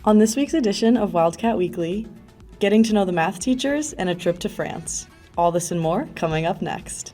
On this week's edition of Wildcat Weekly, getting to know the math teachers and a trip to France. All this and more coming up next.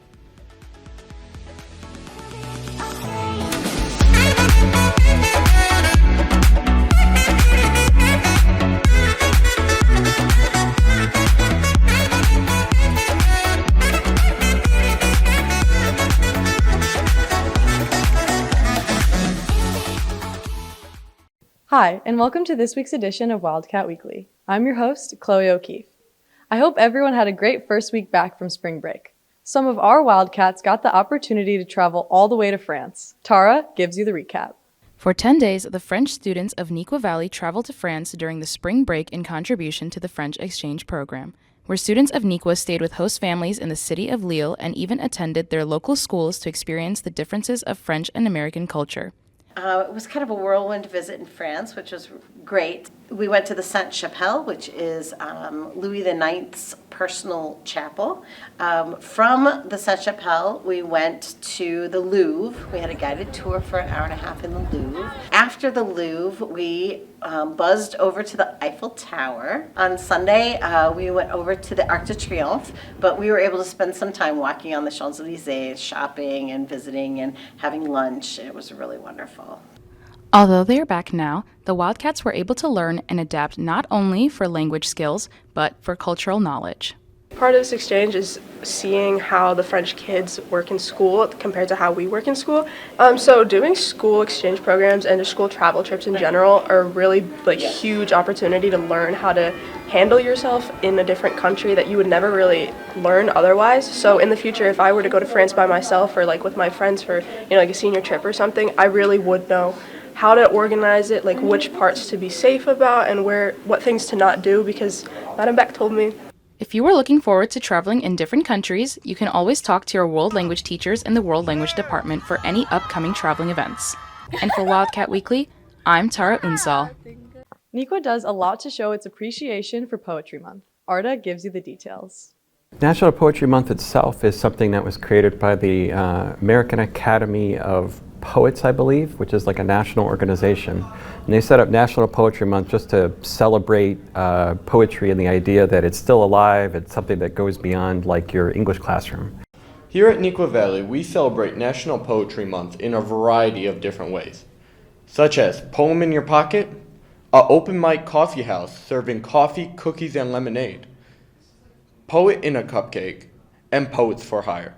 Hi, and welcome to this week's edition of Wildcat Weekly. I'm your host, Chloe O'Keefe. I hope everyone had a great first week back from spring break. Some of our Wildcats got the opportunity to travel all the way to France. Tara gives you the recap. For 10 days, the French students of Niqua Valley traveled to France during the spring break in contribution to the French exchange program, where students of Niqua stayed with host families in the city of Lille and even attended their local schools to experience the differences of French and American culture. It was kind of a whirlwind visit in France, which was great. We went to the Sainte-Chapelle, which is Louis IX's personal chapel. From the Sainte-Chapelle, we went to the Louvre. We had a guided tour for an hour and a half in the Louvre. After the Louvre, we buzzed over to the Eiffel Tower. On Sunday, we went over to the Arc de Triomphe, but we were able to spend some time walking on the Champs-Élysées, shopping and visiting and having lunch. It was really wonderful. Although they are back now, the Wildcats were able to learn and adapt not only for language skills, but for cultural knowledge. Part of this exchange is seeing how the French kids work in school compared to how we work in school. So doing school exchange programs and just school travel trips in general are really huge opportunity to learn how to handle yourself in a different country that you would never really learn otherwise. So in the future, if I were to go to France by myself or with my friends for a senior trip or something, I really would know how to organize it, which parts to be safe about and what things to not do, because Madame Beck told me. If you are looking forward to traveling in different countries, you can always talk to your world language teachers in the World Language Department for any upcoming traveling events. And for Wildcat Weekly, I'm Tara Unsal. Niqua does a lot to show its appreciation for Poetry Month. Arda gives you the details. National Poetry Month itself is something that was created by the American Academy of Poets, I believe, which is like a national organization. And they set up National Poetry Month just to celebrate poetry and the idea that it's still alive. It's something that goes beyond your English classroom. Here at Niqua Valley, we celebrate National Poetry Month in a variety of different ways, such as Poem in Your Pocket, a open mic coffee house serving coffee, cookies, and lemonade, Poet in a Cupcake, and Poets for Hire.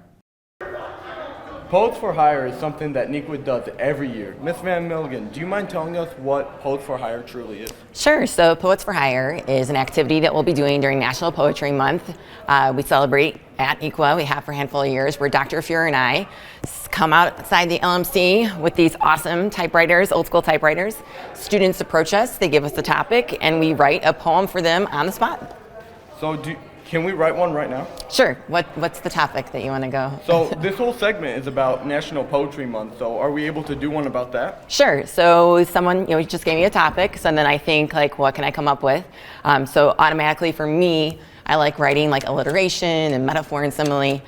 Poets for Hire is something that Niqua does every year. Miss Van Milligan, do you mind telling us what Poets for Hire truly is? Sure. So Poets for Hire is an activity that we'll be doing during National Poetry Month. We celebrate at Niqua. We have for a handful of years where Dr. Fuhrer and I come outside the LMC with these awesome typewriters, old school typewriters. Students approach us, they give us a topic, and we write a poem for them on the spot. So can we write one right now? Sure. What's the topic that you want to go? So this whole segment is about National Poetry Month, so are we able to do one about that? Sure. So someone just gave me a topic, so then I think what can I come up with? So automatically for me, I like writing alliteration and metaphor and simile.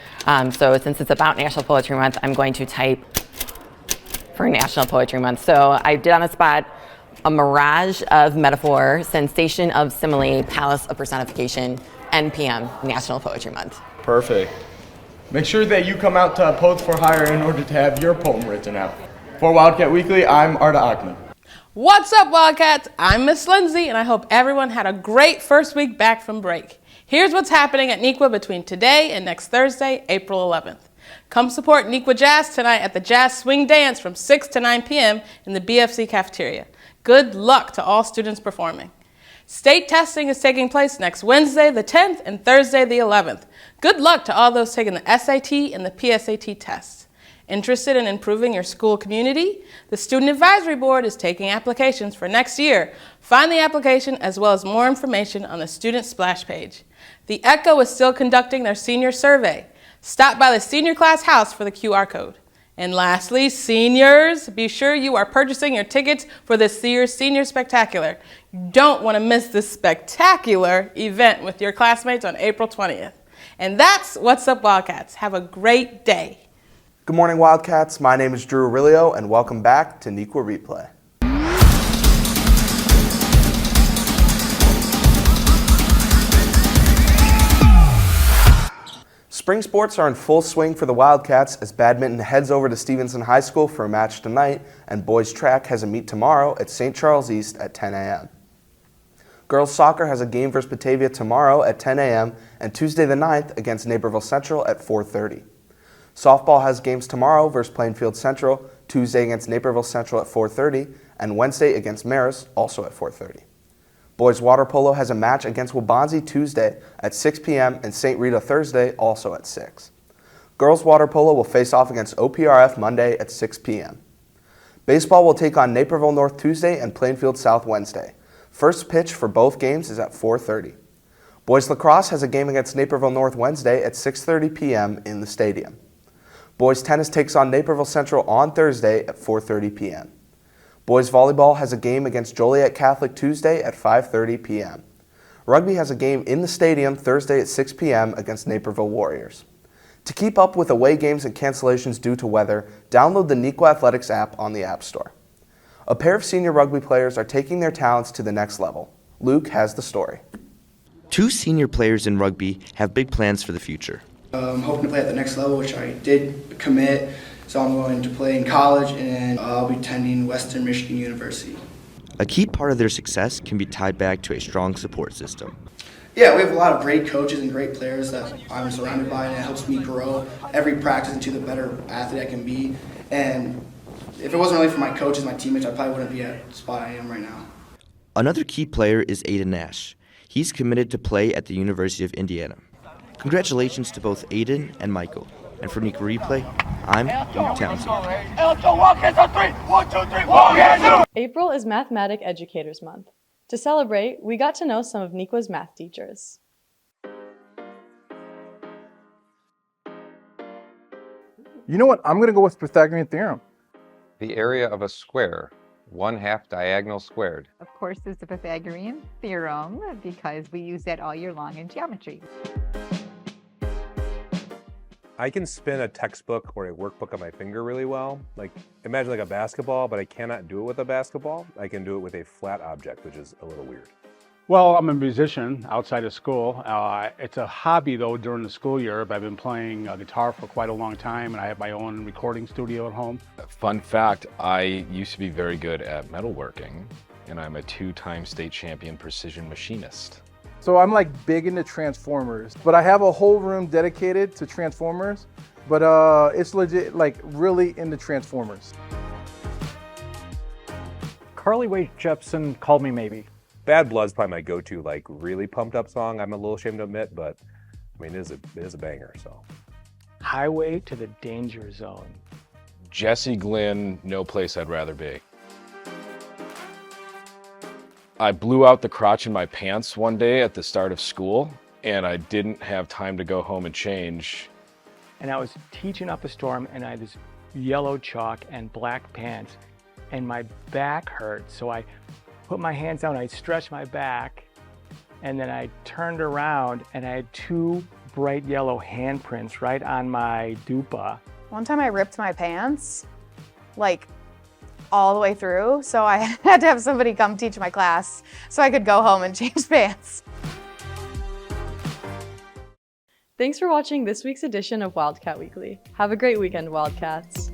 So since it's about National Poetry Month, I'm going to type for National Poetry Month. So I did on the spot a mirage of metaphor, sensation of simile, palace of personification, NPM, National Poetry Month. Perfect. Make sure that you come out to Poets for Hire in order to have your poem written out. For Wildcat Weekly, I'm Arda Achman. What's up, Wildcats? I'm Miss Lindsay, and I hope everyone had a great first week back from break. Here's what's happening at Niqua between today and next Thursday, April 11th. Come support Niqua Jazz tonight at the Jazz Swing Dance from 6 to 9 p.m. in the BFC cafeteria. Good luck to all students performing. State testing is taking place next Wednesday, the 10th, and Thursday, the 11th. Good luck to all those taking the SAT and the PSAT tests. Interested in improving your school community? The Student Advisory Board is taking applications for next year. Find the application as well as more information on the student splash page. The ECHO is still conducting their senior survey. Stop by the senior class house for the QR code. And lastly, seniors, be sure you are purchasing your tickets for this year's Senior Spectacular. You don't want to miss this spectacular event with your classmates on April 20th. And that's What's Up, Wildcats. Have a great day. Good morning, Wildcats. My name is Drew Aurelio, and welcome back to Niqua Replay. Spring sports are in full swing for the Wildcats as badminton heads over to Stevenson High School for a match tonight, and boys track has a meet tomorrow at St. Charles East at 10 a.m. Girls soccer has a game versus Batavia tomorrow at 10 a.m. and Tuesday the 9th against Naperville Central at 4:30. Softball has games tomorrow versus Plainfield Central, Tuesday against Naperville Central at 4:30, and Wednesday against Marist, also at 4:30. Boys water polo has a match against Waubonsie Tuesday at 6 p.m. and St. Rita Thursday, also at 6. Girls water polo will face off against OPRF Monday at 6 p.m. Baseball will take on Naperville North Tuesday and Plainfield South Wednesday. First pitch for both games is at 4:30. Boys lacrosse has a game against Naperville North Wednesday at 6:30 p.m. in the stadium. Boys tennis takes on Naperville Central on Thursday at 4:30 p.m. Boys volleyball has a game against Joliet Catholic Tuesday at 5:30 p.m. Rugby has a game in the stadium Thursday at 6 p.m. against Naperville Warriors. To keep up with away games and cancellations due to weather, download the Niqua Athletics app on the App Store. A pair of senior rugby players are taking their talents to the next level. Luke has the story. 2 senior players in rugby have big plans for the future. I'm hoping to play at the next level, which I did commit. So I'm going to play in college, and I'll be attending Western Michigan University. A key part of their success can be tied back to a strong support system. Yeah, we have a lot of great coaches and great players that I'm surrounded by, and it helps me grow every practice into the better athlete I can be. And if it wasn't really for my coaches, my teammates, I probably wouldn't be at the spot I am right now. Another key player is Aiden Nash. He's committed to play at the University of Indiana. Congratulations to both Aiden and Michael. And for Niqua Replay, I'm Luke Townsend. April is Mathematic Educators Month. To celebrate, we got to know some of Niqua's math teachers. You know what? I'm going to go with Pythagorean theorem. The area of a square, 1/2 diagonal squared. Of course, there's the Pythagorean theorem because we use that all year long in geometry. I can spin a textbook or a workbook on my finger really well. Like, imagine like a basketball, but I cannot do it with a basketball. I can do it with a flat object, which is a little weird. Well, I'm a musician outside of school. It's a hobby, though, during the school year. I've been playing guitar for quite a long time, and I have my own recording studio at home. Fun fact, I used to be very good at metalworking, and I'm a 2-time state champion precision machinist. So I'm like big into Transformers, but I have a whole room dedicated to Transformers, but it's legit like really into Transformers. Carly Rae Jepsen, Call Me Maybe. Bad Blood's probably my go-to, like, really pumped up song. I'm a little ashamed to admit, but I mean, it is a banger, so. Highway to the Danger Zone. Jesse Glynn, No Place I'd Rather Be. I blew out the crotch in my pants one day at the start of school, and I didn't have time to go home and change. And I was teaching up a storm, and I had this yellow chalk and black pants, and my back hurt, so I put my hands down, I stretched my back, and then I turned around, and I had 2 bright yellow handprints right on my dupa. One time I ripped my pants, like, all the way through, so I had to have somebody come teach my class so I could go home and change pants. Thanks for watching this week's edition of Wildcat Weekly. Have a great weekend, Wildcats.